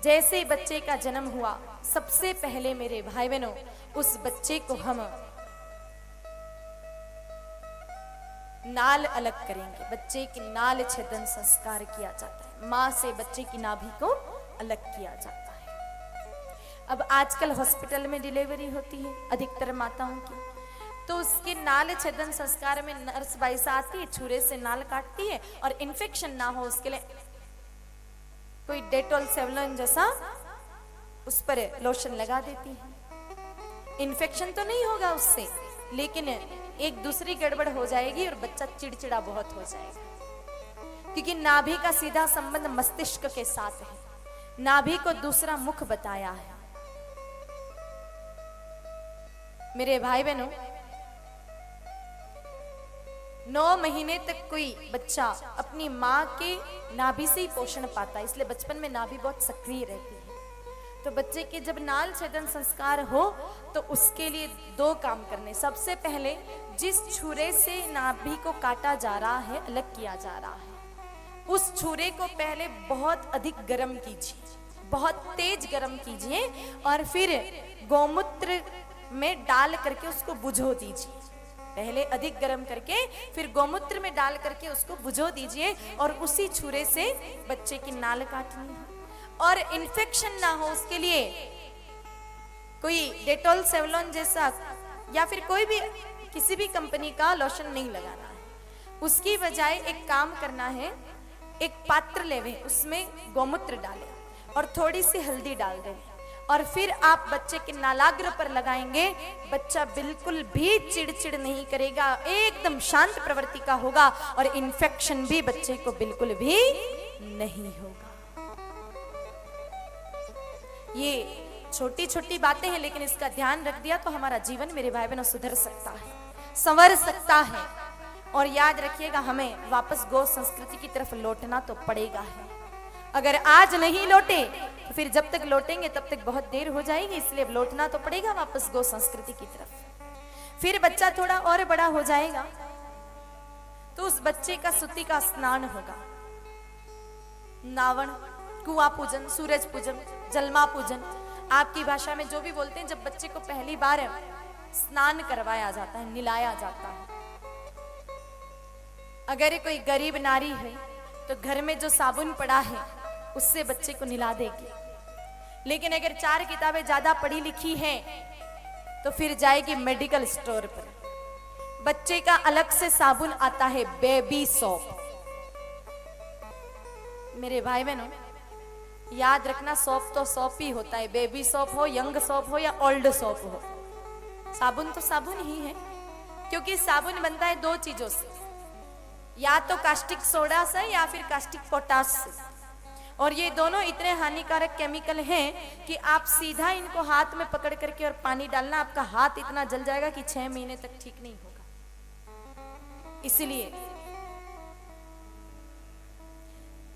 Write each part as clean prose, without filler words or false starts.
जैसे ही बच्चे का जन्म हुआ, सबसे पहले मेरे भाई बहनों उस बच्चे को हम नाल अलग करेंगे। बच्चे की नाल छेदन संस्कार किया जाता है, माँ से बच्चे की नाभि को अलग किया जाता है। अब आजकल हॉस्पिटल में डिलीवरी होती है अधिकतर माताओं की, तो उसके नाल छेदन संस्कार में नर्स बाईसा आती है, छुरे से नाल काटती है और इन्फेक्शन ना हो उसके लिए कोई डेटॉल सेवलॉन जैसा उस पर लोशन लगा देती है। इन्फेक्शन तो नहीं होगा उससे, लेकिन एक दूसरी गड़बड़ हो जाएगी और बच्चा चिड़चिड़ा बहुत हो जाएगा, क्योंकि नाभि का सीधा संबंध मस्तिष्क के साथ है। नाभि को दूसरा मुख बताया है। मेरे भाई बहनों, 9 महीने तक कोई बच्चा अपनी माँ के नाभि से ही पोषण पाता है, इसलिए बचपन में नाभि बहुत सक्रिय रहती है। तो बच्चे के जब नाल छेदन संस्कार हो तो उसके लिए 2 काम करने। सबसे पहले जिस छुरे से नाभि को काटा जा रहा है, अलग किया जा रहा है, उस छुरे को पहले बहुत अधिक गर्म कीजिए, बहुत तेज गर्म कीजिए और फिर गौमूत्र में डाल करके उसको बुझो दीजिए। पहले अधिक गर्म करके फिर गौमूत्र में डाल करके उसको बुझो दीजिए और उसी छुरे से बच्चे की नाल काटनी है। और इन्फेक्शन ना हो उसके लिए कोई डेटॉल सेवलॉन जैसा या फिर कोई भी किसी भी कंपनी का लोशन नहीं लगाना है। उसकी बजाय एक काम करना है, एक पात्र लेवे, उसमें गौमूत्र डालें और थोड़ी सी हल्दी डाल दें और फिर आप बच्चे के नालाग्र पर लगाएंगे। बच्चा बिल्कुल भी चिड़चिड़ नहीं करेगा, एकदम शांत प्रवृत्ति का होगा और इन्फेक्शन भी बच्चे को बिल्कुल भी नहीं होगा। ये छोटी छोटी बातें हैं, लेकिन इसका ध्यान रख दिया तो हमारा जीवन मेरे भाई बहनों सुधर सकता है, संवर सकता है। और याद रखिएगा, हमें वापस गौ संस्कृति की तरफ लौटना तो पड़ेगा है। अगर आज नहीं लौटे तो फिर जब तक लौटेंगे तब तक बहुत देर हो जाएगी, इसलिए लौटना तो पड़ेगा वापस गौ संस्कृति की तरफ। फिर बच्चा थोड़ा और बड़ा हो जाएगा तो उस बच्चे का सुती का स्नान होगा। नावण, कुआं पूजन, सूरज पूजन, जलमा पूजन, आपकी भाषा में जो भी बोलते हैं, जब बच्चे को पहली बार स्नान करवाया जाता है, निलाया जाता है। अगर कोई गरीब नारी है तो घर में जो साबुन पड़ा है उससे बच्चे को निला देगी, लेकिन अगर 4 किताबें ज्यादा पढ़ी लिखी हैं तो फिर जाएगी मेडिकल स्टोर पर। बच्चे का अलग से साबुन आता है, बेबी सॉप। मेरे भाई बहनों, याद रखना, सॉप तो सॉप ही होता है, बेबी सॉप हो, यंग सॉप हो या ओल्ड सॉप हो, साबुन तो साबुन ही है। क्योंकि साबुन बनता है 2 चीजों से, या तो कास्टिक सोडा से या फिर कास्टिक पोटाश से, और ये दोनों इतने हानिकारक केमिकल हैं कि आप सीधा इनको हाथ में पकड़ करके और पानी डालना, आपका हाथ इतना जल जाएगा कि 6 महीने तक ठीक नहीं होगा। इसलिए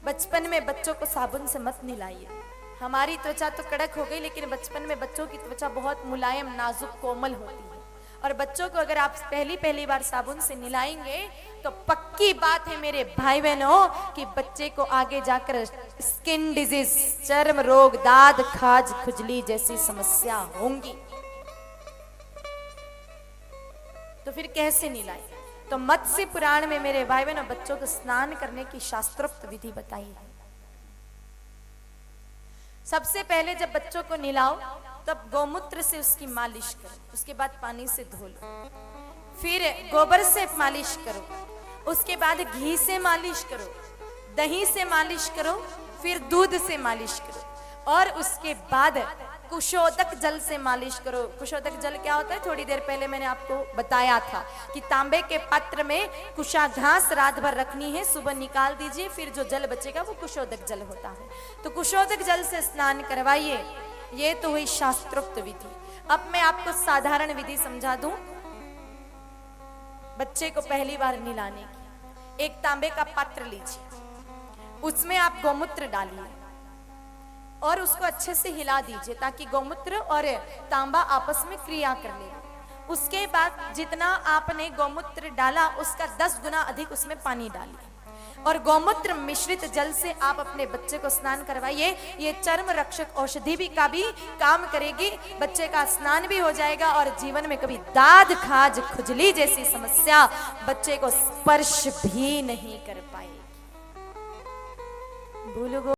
बचपन में बच्चों को साबुन से मत निलाइए। हमारी त्वचा तो कड़क हो गई, लेकिन बचपन में बच्चों की त्वचा बहुत मुलायम, नाजुक, कोमल होती है। और बच्चों को अगर आप पहली बार साबुन से निलाएंगे तो पक्की बात है मेरे भाई बहनों कि बच्चे को आगे जाकर स्किन डिजीज, चर्म रोग, दाद, खाज, खुजली जैसी समस्या होंगी। तो फिर कैसे निलाएं? तो मत्स्य पुराण में मेरे भाई बहनों बच्चों को स्नान करने की शास्त्रोक्त विधि बताई है। सबसे पहले जब बच्चों को निलाओ तब गौमूत्र से उसकी मालिश करो, उसके बाद पानी से धो लो, फिर गोबर से मालिश करो, उसके बाद घी से मालिश करो, दही से मालिश करो, फिर दूध से मालिश करो और उसके बाद कुशोदक जल से मालिश करो। कुशोदक जल क्या होता है? थोड़ी देर पहले मैंने आपको बताया था कि तांबे के पात्र में कुशा घास रात भर रखनी है, सुबह निकाल दीजिए, फिर जो जल बचेगा वो कुशोदक जल होता है। तो कुशोदक जल से स्नान करवाइए। ये तो हुई शास्त्रोक्त विधि। अब मैं आपको साधारण विधि समझा दूं बच्चे को पहली बार निलाने की। एक तांबे का पात्र लीजिए, उसमें आप गौमूत्र डालिए और उसको अच्छे से हिला दीजिए ताकि गौमूत्र और तांबा आपस में क्रिया कर ले। उसके बाद जितना आपने गौमूत्र डाला उसका 10 गुना अधिक उसमें पानी डालिए और गौमूत्र मिश्रित जल से आप अपने बच्चे को स्नान करवाइए। ये चर्म रक्षक औषधि भी का भी काम करेगी, बच्चे का स्नान भी हो जाएगा और जीवन में कभी दाद खाज खुजली जैसी समस्या बच्चे को स्पर्श भी नहीं कर पाएगी। भूल